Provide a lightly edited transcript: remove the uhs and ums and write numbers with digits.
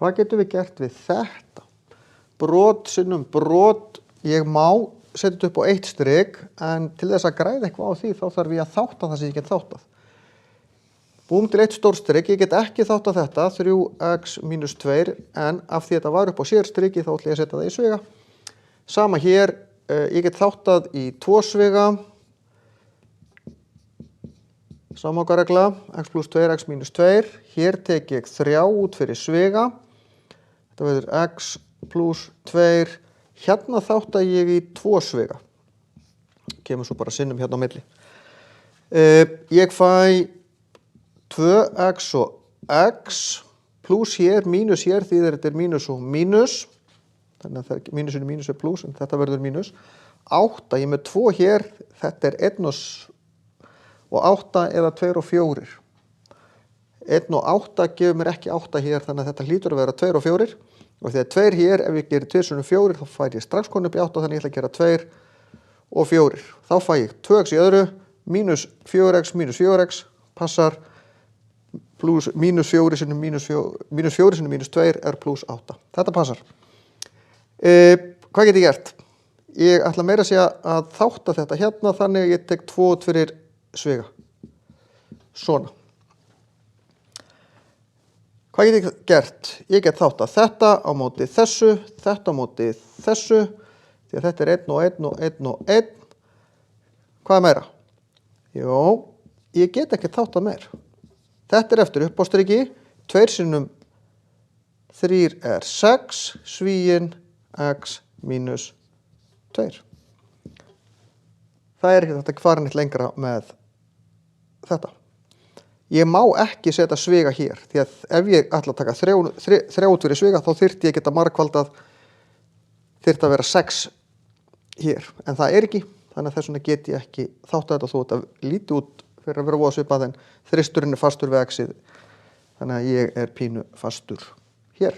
Hvað getum við gert við þetta? Brot sinnum brot, ég má setja þetta upp á 1 strik, en til þess að græða eitthvað á því þá þarf ég að þátta það sem ég get þáttað. Búum til 1 stór strik, ég get ekki þáttað þetta, 3x mínus 2, en af því þetta var upp á sér striki þá ætla ég að setja það í sviga. Sama hér, ég get þáttað í 2 sviga, samlokaregla, x plus 2x mínus 2, hér tek ég 3 út fyrir sviga, þetta verður x plus 2, hérna þáttað ég í 2 sviga, kemur svo bara sinnum hérna á milli. Ég fæ 2x og x, plus hér, mínus hér, því þetta er mínus og mínus, þannig að mínusinu mínus er plus, en þetta verður mínus. 8, ég með 2 hér, þetta er 1 og 8 eða 2 og 4. 1 og 8 gefur mér ekki 8 hér, þannig að þetta hlýtur að vera 2 og 4. Og þegar 2 hér, ef ég gerir 2 sinnum 4, þá fær ég strax komin upp í 8, þannig ég ætla að gera 2 og 4. Þá fæ ég 2x í öðru, mínus 4x mínus 4x, passar, plus mínus 4 sinnum mínus 4 sinnum mínus 2 er plus 8. Þetta passar. Hvað get ég gert? Ég ætla meira að segja að þátta þetta hérna, þannig ég tek 2 út fyrir sviga. Svona. Hvað get ég gert? Ég get þáttað þetta á móti þessu, þetta á móti þessu, því að þetta er 1 og 1 og 1 og 1. Hvað er meira? Jó, ég get ekki þáttað meira. Þetta er eftir uppástriki, 2 sinnum 3 er 6, svíinn x mínus 2. Það er ekki þetta fara neitt lengra með þetta. Ég má ekki setja sviga hér, því að ef ég ætla að taka 3 út fyrir sviga, þá þyrfti ég geta margfaldað, þyrfti að vera 6 hér, en það er ekki, þannig að þess vegna get ég ekki þáttað þetta þó þetta líti út fyrir að vera voða svipað, en þristurinn er fastur við x-ið, þannig að ég er pínu fastur hér.